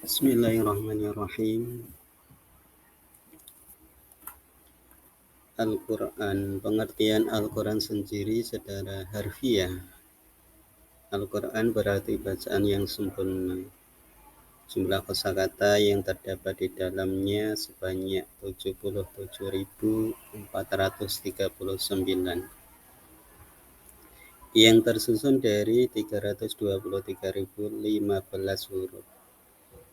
Bismillahirrahmanirrahim. Al-Quran, pengertian Al-Quran sendiri secara harfiah. Al-Quran berarti bacaan yang sempurna. Jumlah kosakata yang terdapat di dalamnya sebanyak 77.439 yang tersusun dari 323.015 huruf.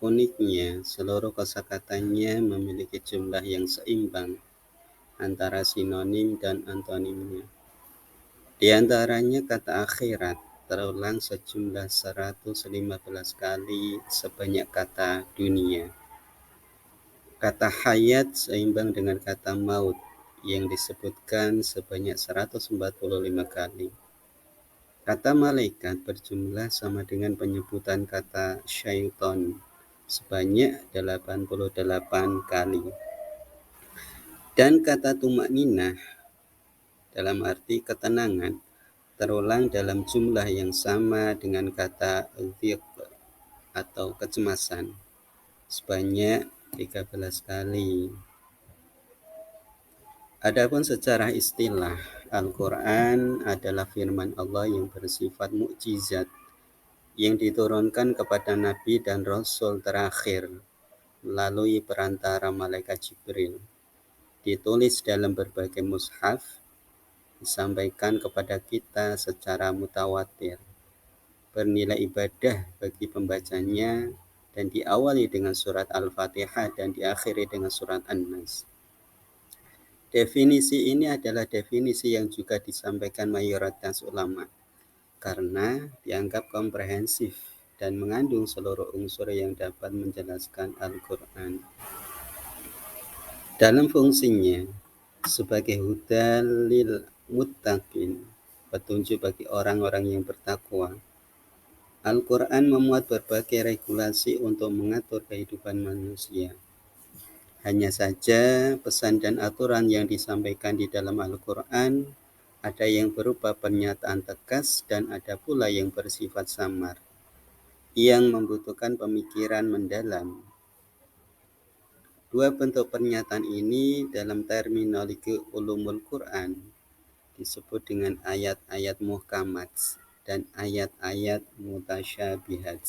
Uniknya, seluruh kosakatanya memiliki jumlah yang seimbang antara sinonim dan antonimnya. Di antaranya kata akhirat terulang sejumlah 115 kali sebanyak kata dunia. Kata hayat seimbang dengan kata maut yang disebutkan sebanyak 145 kali. Kata malaikat berjumlah sama dengan penyebutan kata syaitan sebanyak 88 kali. Dan kata tumakninah dalam arti ketenangan terulang dalam jumlah yang sama dengan kata dhiq atau kecemasan sebanyak 13 kali. Adapun secara istilah, Al-Quran adalah firman Allah yang bersifat mukjizat yang diturunkan kepada Nabi dan Rasul terakhir melalui perantara malaikat Jibril. Ditulis dalam berbagai mushaf, disampaikan kepada kita secara mutawatir, bernilai ibadah bagi pembacanya, dan diawali dengan surat Al-Fatihah dan diakhiri dengan surat An-Nas. Definisi ini adalah definisi yang juga disampaikan mayoritas ulama karena dianggap komprehensif dan mengandung seluruh unsur yang dapat menjelaskan Al-Quran. Dalam fungsinya sebagai hudal lil muttaqin, petunjuk bagi orang-orang yang bertakwa, Al-Quran memuat berbagai regulasi untuk mengatur kehidupan manusia. Hanya saja pesan dan aturan yang disampaikan di dalam Al-Quran ada yang berupa pernyataan tegas dan ada pula yang bersifat samar, yang membutuhkan pemikiran mendalam. Dua bentuk pernyataan ini dalam terminologi ulumul Quran disebut dengan ayat-ayat muhkamat dan ayat-ayat mutasyabihat.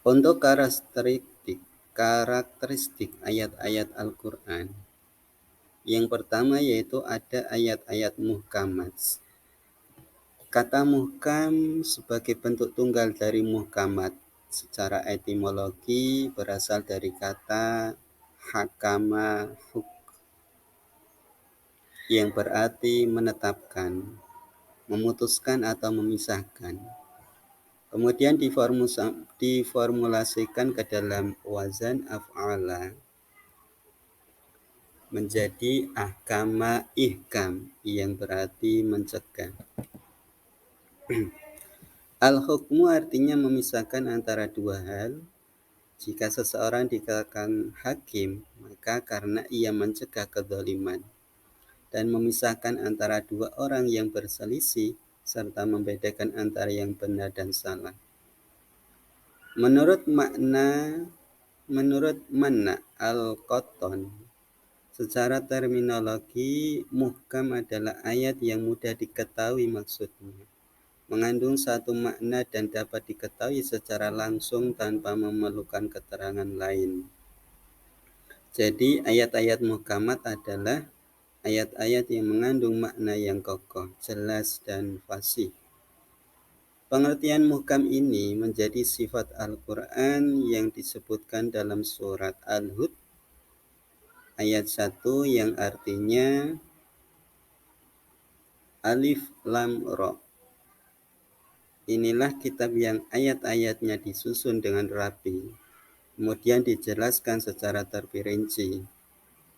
Untuk karakteristik ayat-ayat Al-Quran, yang pertama yaitu ada ayat-ayat muhkamat. Kata muhkam sebagai bentuk tunggal dari muhkamat secara etimologi berasal dari kata hakama huk yang berarti menetapkan, memutuskan atau memisahkan. Kemudian diformulasikan ke dalam wazan af'ala menjadi ahkama ihkam yang berarti mencegah. Al-hukmu artinya memisahkan antara dua hal. Jika seseorang dikatakan hakim, maka karena ia mencegah kezaliman dan memisahkan antara dua orang yang berselisih serta membedakan antara yang benar dan salah. Menurut Manna Al-Qattan, secara terminologi, muhkam adalah ayat yang mudah diketahui maksudnya, mengandung satu makna dan dapat diketahui secara langsung tanpa memerlukan keterangan lain. Jadi ayat-ayat muhkamat adalah ayat-ayat yang mengandung makna yang kokoh, jelas, dan fasih. Pengertian muhkam ini menjadi sifat Al-Quran yang disebutkan dalam surat Al-Hud ayat 1 yang artinya Alif Lam Ra. Inilah kitab yang ayat-ayatnya disusun dengan rapi, kemudian dijelaskan secara terperinci,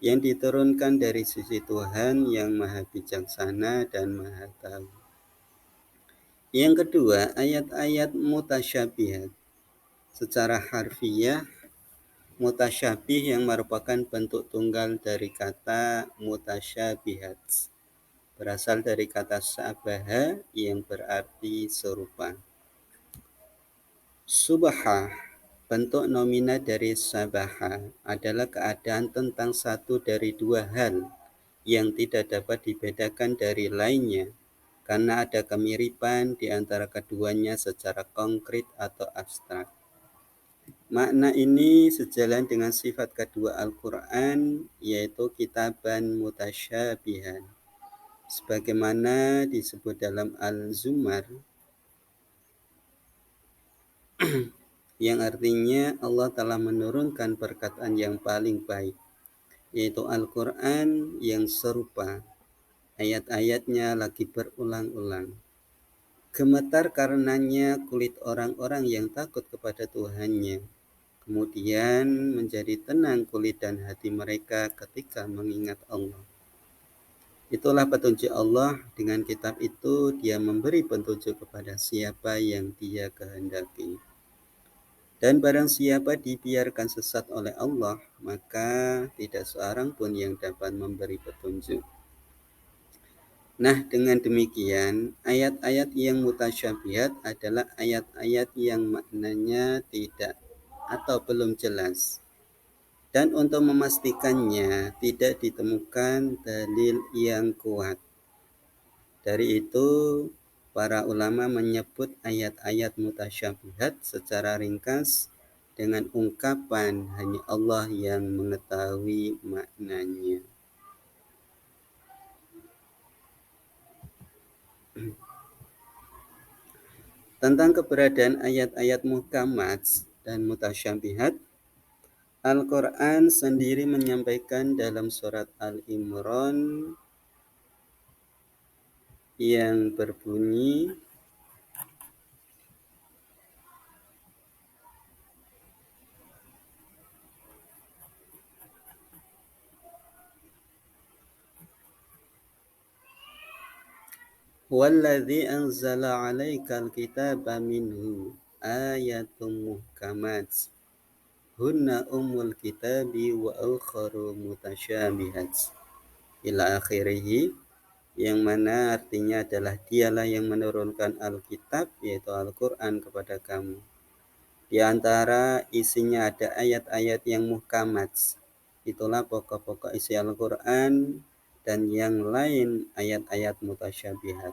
yang diturunkan dari sisi Tuhan yang maha bijaksana dan maha tahu. Yang kedua, ayat-ayat mutasyabihat. Secara harfiah, mutasyabih yang merupakan bentuk tunggal dari kata mutasyabihat berasal dari kata syabaha yang berarti serupa. Subha, bentuk nomina dari sabaha, adalah keadaan tentang satu dari dua hal yang tidak dapat dibedakan dari lainnya karena ada kemiripan di antara keduanya secara konkret atau abstrak. Makna ini sejalan dengan sifat kedua Al-Quran, yaitu kitaban mutasyabihan. Sebagaimana disebut dalam Al-Zumar, yang artinya Allah telah menurunkan perkataan yang paling baik, yaitu Al-Quran yang serupa. Ayat-ayatnya lagi berulang-ulang. Gemetar karenanya kulit orang-orang yang takut kepada Tuhannya. Kemudian menjadi tenang kulit dan hati mereka ketika mengingat Allah. Itulah petunjuk Allah. Dengan kitab itu Dia memberi petunjuk kepada siapa yang Dia kehendaki. Dan barang siapa dibiarkan sesat oleh Allah, maka tidak seorang pun yang dapat memberi petunjuk. Nah, dengan demikian, ayat-ayat yang mutasyabihat adalah ayat-ayat yang maknanya tidak atau belum jelas. Dan untuk memastikannya, tidak ditemukan dalil yang kuat. Dari itu, para ulama menyebut ayat-ayat mutasyabihat secara ringkas dengan ungkapan hanya Allah yang mengetahui maknanya. Tentang keberadaan ayat-ayat muhkamat dan mutasyabihat, Al-Quran sendiri menyampaikan dalam surat Al-Imran yang berbunyi, Walladzi anzala 'alaikal kitaba minhu ayatun muhkamat hunna ummul kitabi wa ukharu mutasyabihat ila akhirih, yang mana artinya adalah Dialah yang menurunkan Alkitab yaitu Al-Quran kepada kamu. Di antara isinya ada ayat-ayat yang muhkamat, itulah pokok-pokok isi Al-Quran, dan yang lain ayat-ayat mutasyabihat.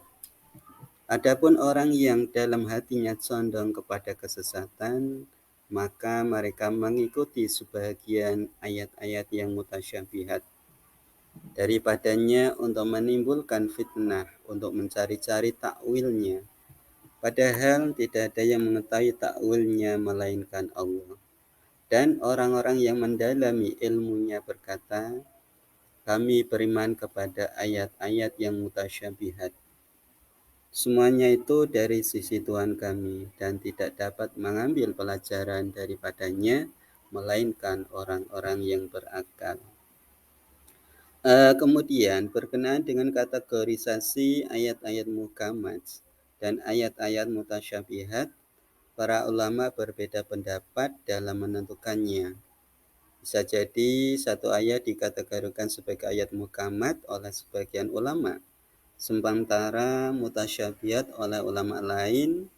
Adapun orang yang dalam hatinya condong kepada kesesatan, maka mereka mengikuti sebagian ayat-ayat yang mutasyabihat daripadanya untuk menimbulkan fitnah, untuk mencari-cari takwilnya. Padahal tidak ada yang mengetahui takwilnya melainkan Allah. Dan orang-orang yang mendalami ilmunya berkata, kami beriman kepada ayat-ayat yang mutasyabihat. Semuanya itu dari sisi Tuhan kami dan tidak dapat mengambil pelajaran daripadanya melainkan orang-orang yang berakal. Kemudian berkenaan dengan kategorisasi ayat-ayat muhkamat dan ayat-ayat mutasyabihat, para ulama berbeda pendapat dalam menentukannya. Bisa jadi satu ayat dikategorikan sebagai ayat muhkamat oleh sebagian ulama, sementara mutasyabihat oleh ulama lain,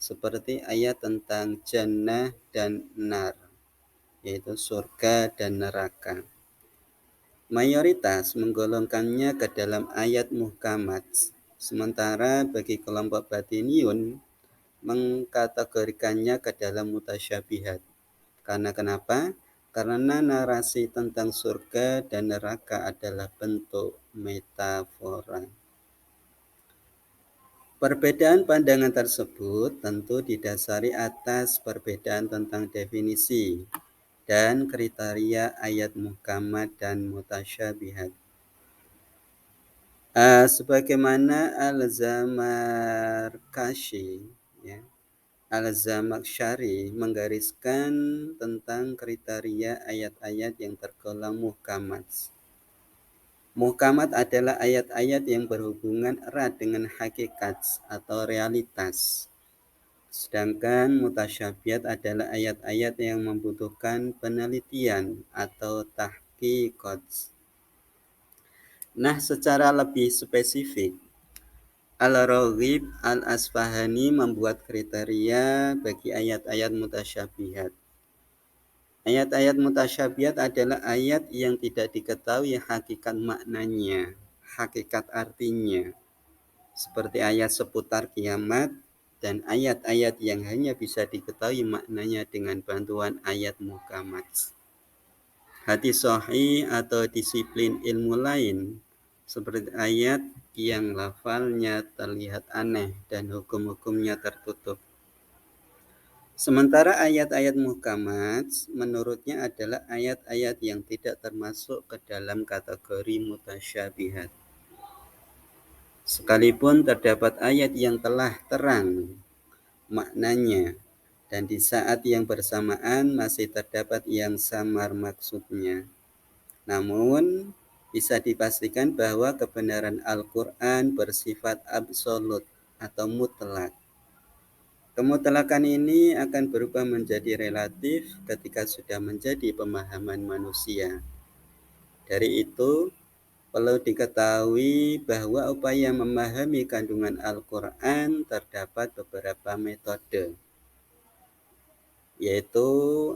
seperti ayat tentang jannah dan nar, yaitu surga dan neraka. Mayoritas menggolongkannya ke dalam ayat muhkamat, sementara bagi kelompok batiniun mengkategorikannya ke dalam mutasyabihat. Karena kenapa? Karena narasi tentang surga dan neraka adalah bentuk metafora. Perbedaan pandangan tersebut tentu didasari atas perbedaan tentang definisi dan kriteria ayat muhkamat dan mutasyabihat. Sebagaimana Al-Zamakshari, ya, Al-Zamakhsyari menggariskan tentang kriteria ayat-ayat yang tergolong muhkamat. Muhkamat adalah ayat-ayat yang berhubungan erat dengan hakikat atau realitas. Sedangkan mutasyabihat adalah ayat-ayat yang membutuhkan penelitian atau tahqiqat. Nah, secara lebih spesifik, Al-Raghib Al-Asfahani membuat kriteria bagi ayat-ayat mutasyabihat. Ayat-ayat mutasyabihat adalah ayat yang tidak diketahui hakikat maknanya, hakikat artinya, seperti ayat seputar kiamat dan ayat-ayat yang hanya bisa diketahui maknanya dengan bantuan ayat muhkamat. Hadis sahih atau disiplin ilmu lain seperti ayat yang lafalnya terlihat aneh dan hukum-hukumnya tertutup. Sementara ayat-ayat muhkamat menurutnya adalah ayat-ayat yang tidak termasuk ke dalam kategori mutasyabihat. Sekalipun terdapat ayat yang telah terang maknanya dan di saat yang bersamaan masih terdapat yang samar maksudnya. Namun, bisa dipastikan bahwa kebenaran Al-Quran bersifat absolut atau mutlak. Kemutlakan ini akan berubah menjadi relatif ketika sudah menjadi pemahaman manusia. Dari itu, perlu diketahui bahwa upaya memahami kandungan Al-Quran terdapat beberapa metode, yaitu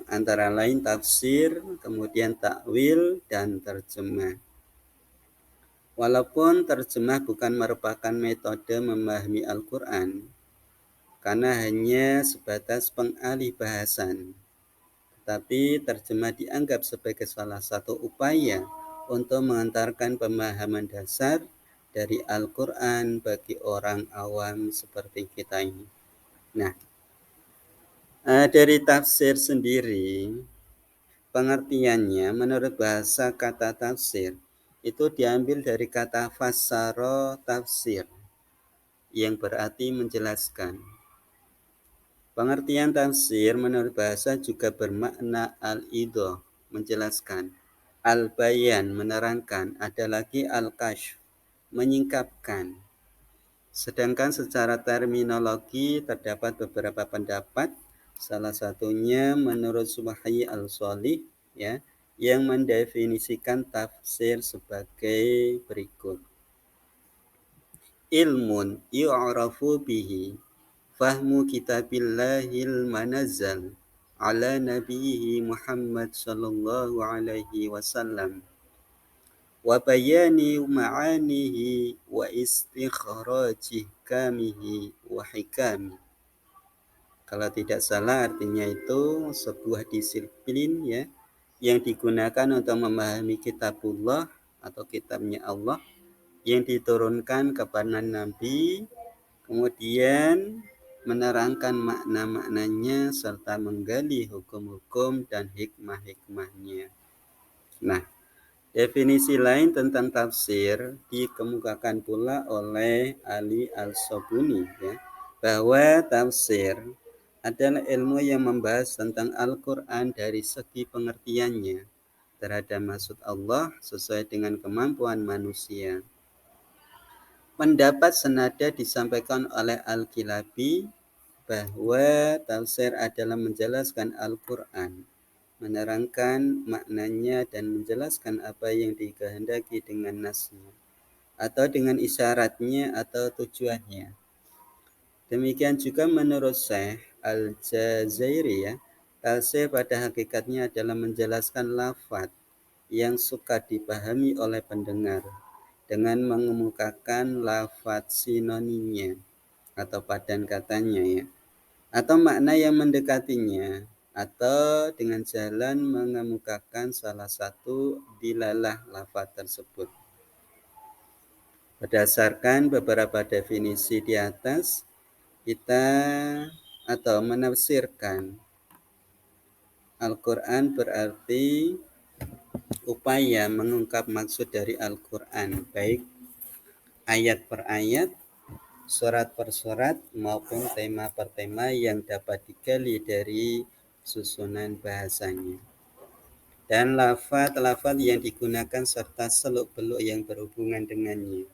antara lain tafsir, kemudian takwil, dan terjemah. Walaupun terjemah bukan merupakan metode memahami Al-Quran, karena hanya sebatas pengalih bahasan, tetapi terjemah dianggap sebagai salah satu upaya untuk mengantarkan pemahaman dasar dari Al-Quran bagi orang awam seperti kita ini. Nah, dari tafsir sendiri, pengertiannya menurut bahasa kata tafsir itu diambil dari kata fassara tafsir yang berarti menjelaskan. Pengertian tafsir menurut bahasa juga bermakna al-idah, menjelaskan. Al-bayan, menerangkan. Ada lagi al-kashf, menyingkapkan. Sedangkan secara terminologi terdapat beberapa pendapat, salah satunya menurut Subhi al-Shalih, ya, yang mendefinisikan tafsir sebagai berikut. Ilmun yu'rafu bihi fahmu kitabillahil manazzal ala nabiyhi Muhammad sallallahu alaihi wasallam wa bayani ma'anihi wa istikhraji kamihi wa hikami. Kalau tidak salah artinya itu sebuah disiplin, ya, yang digunakan untuk memahami kitabullah atau kitabnya Allah yang diturunkan kepada Nabi, kemudian menerangkan makna-maknanya serta menggali hukum-hukum dan hikmah-hikmahnya. Nah, definisi lain tentang tafsir dikemukakan pula oleh Ali Al-Sobuni, ya, bahwa tafsir adalah ilmu yang membahas tentang Al-Quran dari segi pengertiannya terhadap maksud Allah sesuai dengan kemampuan manusia. Pendapat senada disampaikan oleh Al-Kilabi bahwa tafsir adalah menjelaskan Al-Quran, menerangkan maknanya dan menjelaskan apa yang dikehendaki dengan nasnya atau dengan isyaratnya atau tujuannya. Demikian juga menurut Syekh Al-Jazairi, ya, tafsir pada hakikatnya adalah menjelaskan lafaz yang suka dipahami oleh pendengar dengan mengemukakan lafaz sinonimnya atau padan katanya, ya, atau makna yang mendekatinya, atau dengan jalan mengemukakan salah satu dilalah lafaz tersebut. Berdasarkan beberapa definisi di atas, kita atau menafsirkan Al-Quran berarti upaya mengungkap maksud dari Al-Quran, baik ayat per ayat, surat per surat, maupun tema per tema yang dapat digali dari susunan bahasanya. Dan lafaz-lafaz yang digunakan serta seluk-beluk yang berhubungan dengannya.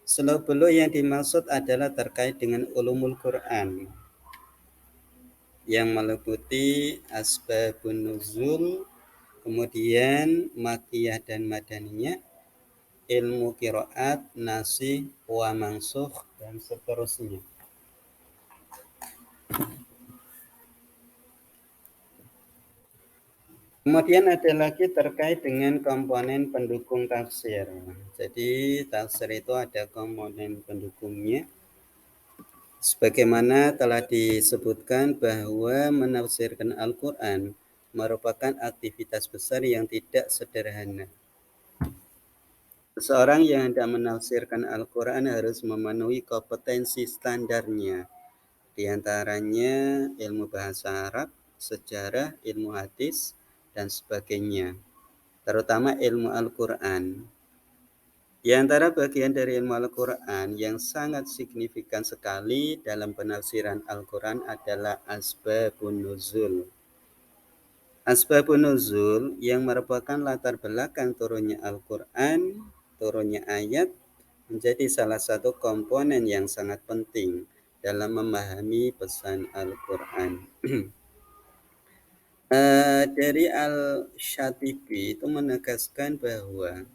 Seluk-beluk yang dimaksud adalah terkait dengan ulumul Quran, yang meliputi asbabun nuzul, kemudian makiyah dan madaniyah, ilmu qiraat, nasih, wa mansukh, dan seterusnya. Kemudian ada lagi terkait dengan komponen pendukung tafsir. Jadi tafsir itu ada komponen pendukungnya. Sebagaimana telah disebutkan bahwa menafsirkan Al-Quran merupakan aktivitas besar yang tidak sederhana. Seseorang yang hendak menafsirkan Al-Quran harus memenuhi kompetensi standarnya. Di antaranya ilmu bahasa Arab, sejarah, ilmu hadis, dan sebagainya. Terutama ilmu Al-Quran. Di antara bagian dari ilmu Al-Quran yang sangat signifikan sekali dalam penafsiran Al-Quran adalah asbabun nuzul. Asbabun nuzul yang merupakan latar belakang turunnya Al-Quran, turunnya ayat, menjadi salah satu komponen yang sangat penting dalam memahami pesan Al-Quran. Dari Al-Shatibi itu menegaskan bahwa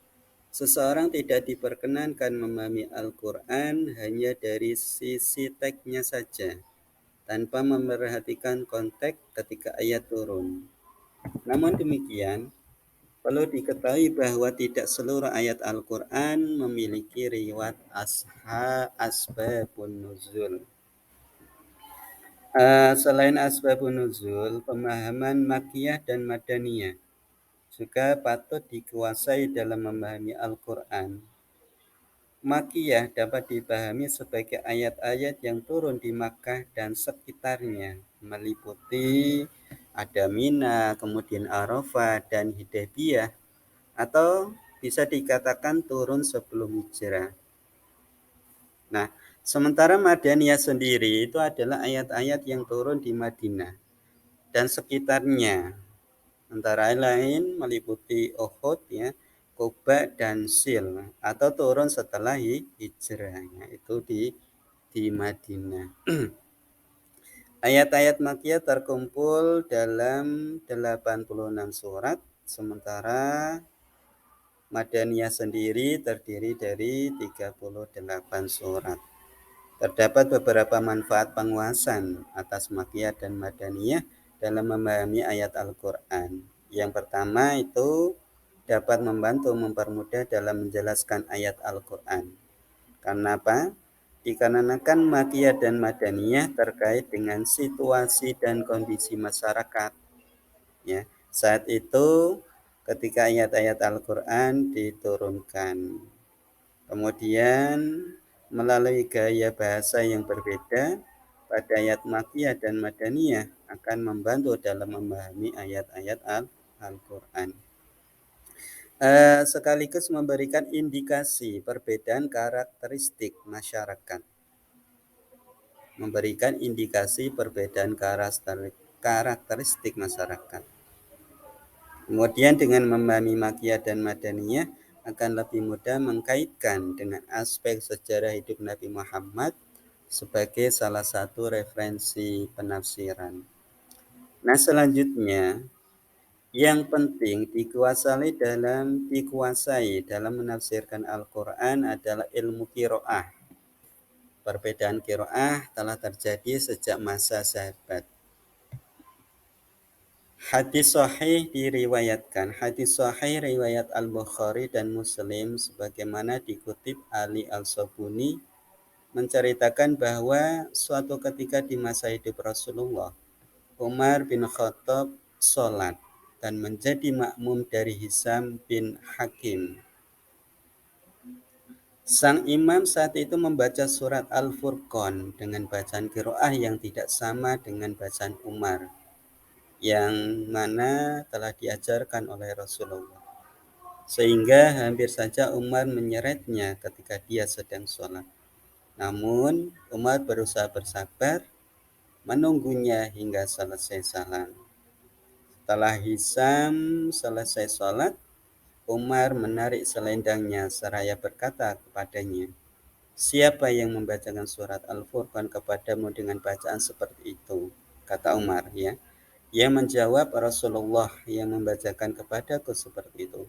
seseorang tidak diperkenankan memahami Al-Quran hanya dari sisi teksnya saja, tanpa memperhatikan konteks ketika ayat turun. Namun demikian, perlu diketahui bahwa tidak seluruh ayat Al-Quran memiliki riwayat asbabun nuzul. Selain asbabun nuzul, pemahaman makiyah dan madaniyah juga patut dikuasai dalam memahami Al-Quran. Makiyah dapat dipahami sebagai ayat-ayat yang turun di Makkah dan sekitarnya, meliputi ada Mina, kemudian Arafah, dan Hudaybiyah, atau bisa dikatakan turun sebelum hijrah. Nah, sementara Madaniyah sendiri itu adalah ayat-ayat yang turun di Madinah dan sekitarnya, antara lain meliputi Uhud, ya, Quba, dan Sil, atau turun setelah hijrahnya itu di Madinah. Ayat-ayat Makkiyah terkumpul dalam 86 surat, sementara Madaniyah sendiri terdiri dari 38 surat. Terdapat beberapa manfaat penguasaan atas Makkiyah dan Madaniyah dalam memahami ayat Al-Quran. Yang pertama itu dapat membantu mempermudah dalam menjelaskan ayat Al-Quran. Karena apa? Dikarenakan Makkiyah dan Madaniyah terkait dengan situasi dan kondisi masyarakat. Ya, saat itu ketika ayat-ayat Al-Quran diturunkan. Kemudian melalui gaya bahasa yang berbeda pada ayat Makkiyah dan Madaniyah akan membantu dalam memahami ayat-ayat Al-Quran. Sekaligus memberikan indikasi perbedaan karakteristik masyarakat. Memberikan indikasi perbedaan karakteristik masyarakat. Kemudian dengan memahami Makkiyah dan Madaniyah akan lebih mudah mengkaitkan dengan aspek sejarah hidup Nabi Muhammad sebagai salah satu referensi penafsiran. Nah, selanjutnya yang penting dikuasai dalam menafsirkan Al-Quran adalah ilmu qiraah. Perbedaan qiraah telah terjadi sejak masa sahabat. Hadis sahih diriwayatkan. Hadis sahih riwayat Al-Bukhari dan Muslim sebagaimana dikutip Ali Al-Sabuni menceritakan bahwa suatu ketika di masa hidup Rasulullah, Umar bin Khattab sholat dan menjadi makmum dari Hisam bin Hakim. Sang imam saat itu membaca surat Al-Furqan dengan bacaan qiraah yang tidak sama dengan bacaan Umar, yang mana telah diajarkan oleh Rasulullah. Sehingga hampir saja Umar menyeretnya ketika dia sedang sholat. Namun Umar berusaha bersabar, menunggunya hingga selesai salat. Setelah Hisam selesai sholat, Umar menarik selendangnya seraya berkata kepadanya, "Siapa yang membacakan surat Al-Furqan kepadamu dengan bacaan seperti itu?" Kata Umar, ya. Ia menjawab, "Rasulullah yang membacakan kepadaku seperti itu."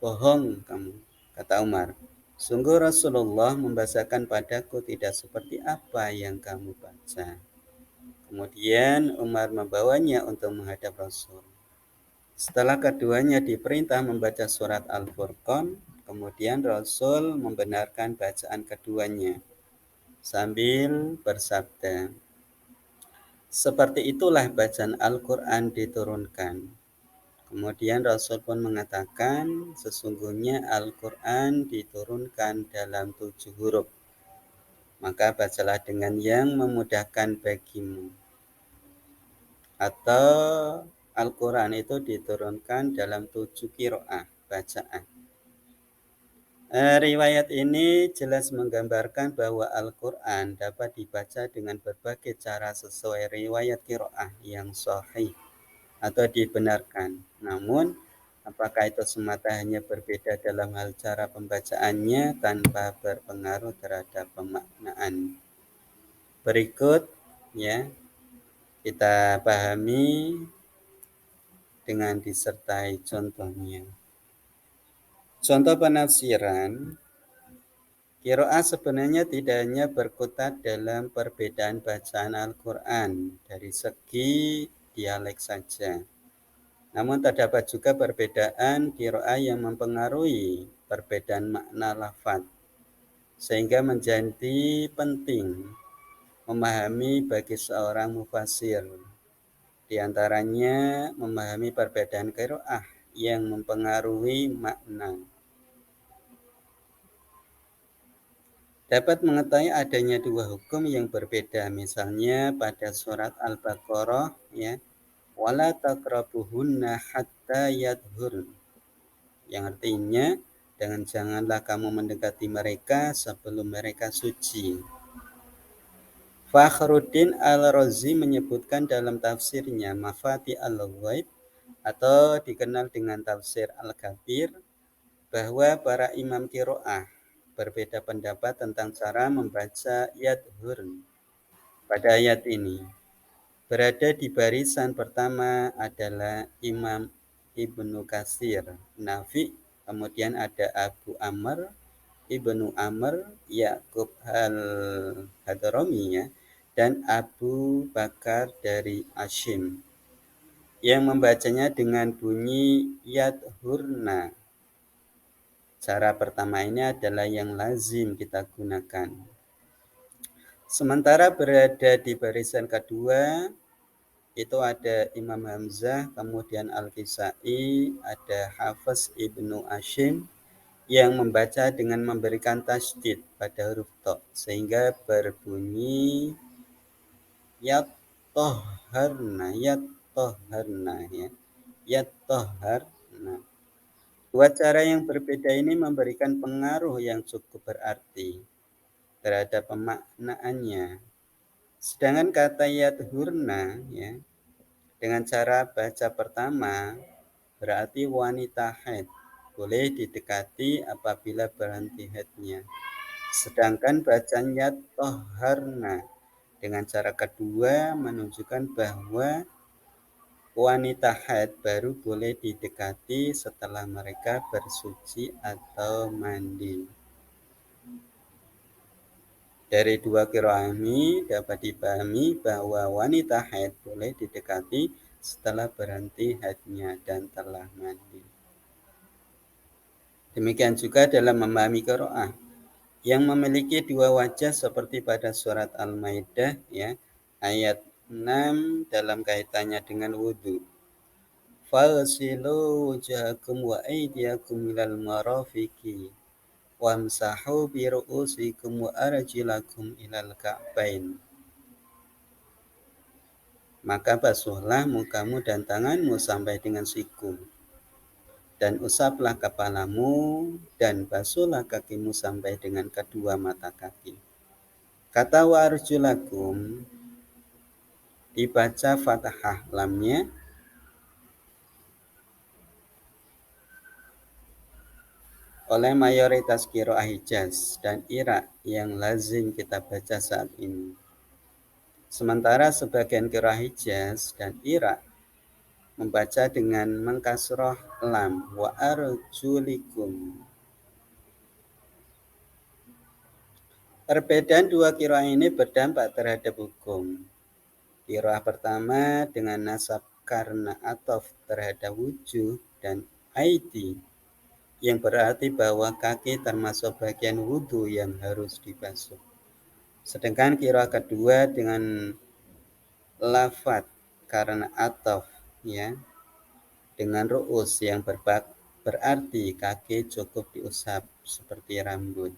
"Bohong kamu," Kata Umar, sungguh Rasulullah membacakan padaku tidak seperti apa yang kamu baca. Kemudian Umar membawanya untuk menghadap Rasul. Setelah keduanya diperintah membaca surat Al-Furqan, kemudian Rasul membenarkan bacaan keduanya sambil bersabda, seperti itulah bacaan Al-Quran diturunkan. Kemudian Rasul pun mengatakan, sesungguhnya Al-Quran diturunkan dalam 7 huruf. Maka bacalah dengan yang memudahkan bagimu. Atau Al-Quran itu diturunkan dalam 7 qiraah bacaan. Riwayat ini jelas menggambarkan bahwa Al-Quran dapat dibaca dengan berbagai cara sesuai riwayat qiraah yang sahih atau dibenarkan. Namun, apakah itu semata hanya berbeda dalam hal cara pembacaannya tanpa berpengaruh terhadap pemaknaan? Berikut ya kita pahami dengan disertai contohnya. Contoh penafsiran, qiraah sebenarnya tidak hanya berkutat dalam perbedaan bacaan Al-Quran dari segi dialek saja. Namun terdapat juga perbedaan qiraah yang mempengaruhi perbedaan makna lafaz, sehingga menjadi penting memahami bagi seorang mufassir. Di antaranya memahami perbedaan qiraah yang mempengaruhi makna. Dapat mengetahui adanya 2 hukum yang berbeda, misalnya pada surat Al-Baqarah ya, wala taqrabuhunna hatta yadhurn, yang artinya dengan janganlah kamu mendekati mereka sebelum mereka suci. Fakhruddin Al-Razi menyebutkan dalam tafsirnya Mafati Al-Ghaib atau dikenal dengan tafsir Al-Kabir bahwa para imam qiraah berbeda pendapat tentang cara membaca yadhurn pada ayat ini. Berada di barisan pertama adalah Imam Ibnu Katsir, Nafi, kemudian ada Abu Amr, Ibnu Amr, Yakub Al-Hadrami ya, dan Abu Bakar dari Asyim yang membacanya dengan bunyi yadhurna. Cara pertama ini adalah yang lazim kita gunakan. Sementara berada di barisan kedua itu ada Imam Hamzah, kemudian Al-Kisai, ada Hafiz Ibnu Asyim yang membaca dengan memberikan tasydid pada huruf ta sehingga berbunyi yatoharna ya. Yatoharna. Dua cara yang berbeda ini memberikan pengaruh yang cukup berarti terhadap pemaknaannya. Sedangkan kata yadhurna ya, dengan cara baca pertama berarti wanita haid, boleh didekati apabila berhenti haidnya. Sedangkan bacanya toharna dengan cara kedua menunjukkan bahwa wanita haid baru boleh didekati setelah mereka bersuci atau mandi. Dari 2 qiraah ini dapat dipahami bahwa wanita haid boleh didekati setelah berhenti haidnya dan telah mandi. Demikian juga dalam memahami qiraah yang memiliki 2 wajah seperti pada surat Al-Maidah ya, ayat 6 dalam kaitannya dengan wudu. Falsilu wujahakum wa aydiyakum ilal marafiqi wamsahu bi ru'usikum wa arjilakum ilal ka'bain. Maka basuhlah mukamu dan tanganmu sampai dengan siku, dan usaplah kepalamu dan basuhlah kakimu sampai dengan kedua mata kaki. Kata wa arjulakum dibaca fathah lamnya oleh mayoritas qiraah Hijaz dan Irak yang lazim kita baca saat ini. Sementara sebagian qiraah Hijaz dan Irak membaca dengan mengkasroh lam wa arjulikum. Perbedaan dua qiraah ini berdampak terhadap hukum. Qiraah pertama dengan nasab karena ataf terhadap wujuh dan aidi, yang berarti bahwa kaki termasuk bagian wudhu yang harus dibasuh. Sedangkan qiraah kedua dengan lafat karena ataf, ya, dengan ru'us yang berarti kaki cukup diusap seperti rambut.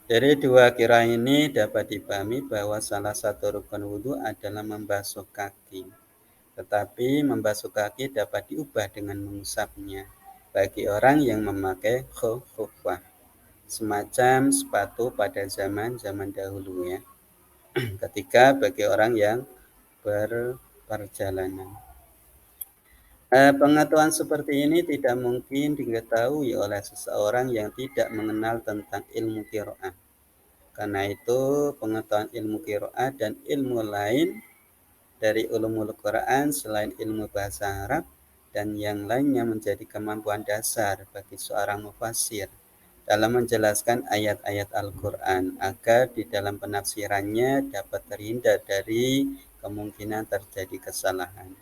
Dari dua qiraah ini dapat dipahami bahwa salah satu rukun wudhu adalah membasuh kaki. Tetapi membasuh kaki dapat diubah dengan mengusapnya bagi orang yang memakai khuffah, semacam sepatu pada zaman dahulu, ya. Ketika bagi orang yang berperjalanan. Pengetahuan seperti ini tidak mungkin diketahui oleh seseorang yang tidak mengenal tentang ilmu qiraah. Karena itu pengetahuan ilmu qiraah dan ilmu lain dari ulumul Quran selain ilmu bahasa Arab dan yang lainnya menjadi kemampuan dasar bagi seorang mufassir dalam menjelaskan ayat-ayat Al-Quran agar di dalam penafsirannya dapat terhindar dari kemungkinan terjadi kesalahan.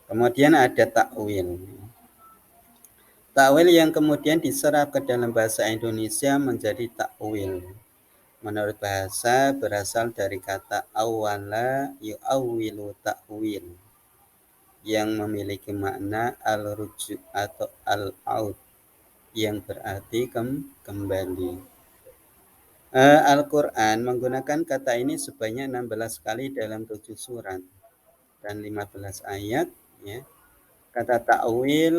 Kemudian ada takwil. Takwil yang kemudian diserap ke dalam bahasa Indonesia menjadi takwil. Menurut bahasa berasal dari kata awwala yu'awwilu takwil, yang memiliki makna al-ruju' atau al-aud, yang berarti kembali. Al-Quran menggunakan kata ini sebanyak 16 kali dalam 7 surat dan 15 ayat, ya. Kata ta'wil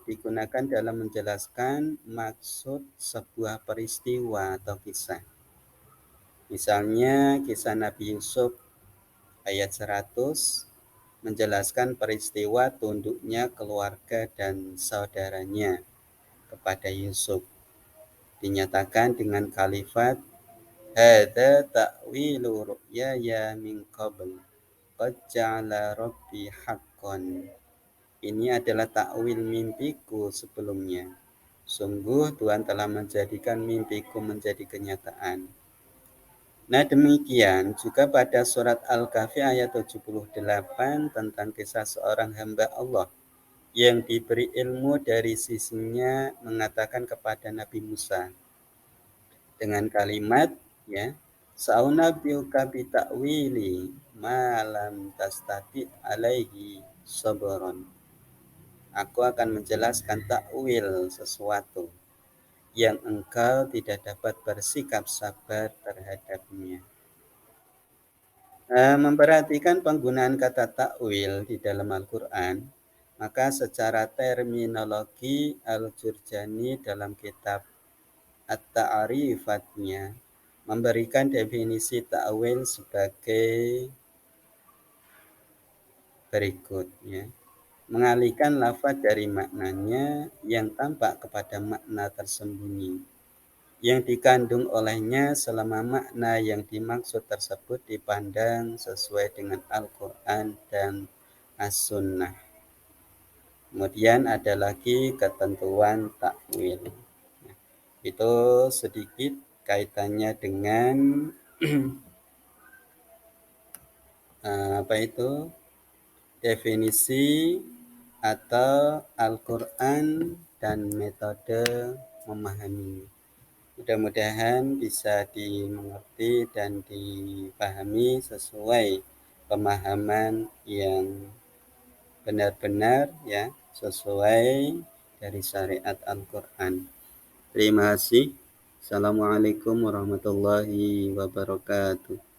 digunakan dalam menjelaskan maksud sebuah peristiwa atau kisah. Misalnya kisah Nabi Yusuf ayat 100 menjelaskan peristiwa tunduknya keluarga dan saudaranya kepada Yusuf. Dinyatakan dengan kalimat hadza ta'wilu ru'yaya min qabl qad ja'ala rabbi haqqan. Ini adalah takwil mimpiku sebelumnya. Sungguh Tuhan telah menjadikan mimpiku menjadi kenyataan. Nah, demikian juga pada surat Al-Kahfi ayat 78 tentang kisah seorang hamba Allah yang diberi ilmu dari sisinya mengatakan kepada Nabi Musa dengan kalimat, ya, Sa'unabbiuka bita'wili ma lam tastati alaihi sabran. Aku akan menjelaskan takwil sesuatu yang engkau tidak dapat bersikap sabar terhadapnya. Memperhatikan penggunaan kata takwil di dalam Al-Quran, maka secara terminologi Al-Jurjani dalam kitab At-Ta'rifatnya memberikan definisi takwil sebagai berikut, ya. Mengalihkan lafaz dari maknanya yang tampak kepada makna tersembunyi yang dikandung olehnya selama makna yang dimaksud tersebut dipandang sesuai dengan Al-Quran dan As-Sunnah. Kemudian ada lagi ketentuan takwil. Nah, itu sedikit kaitannya dengan apa itu definisi atau Al-Quran dan metode memahami. Mudah-mudahan bisa dimengerti dan dipahami sesuai pemahaman yang benar-benar, ya, sesuai dari syariat Al-Quran. Terima kasih. Assalamualaikum warahmatullahi wabarakatuh.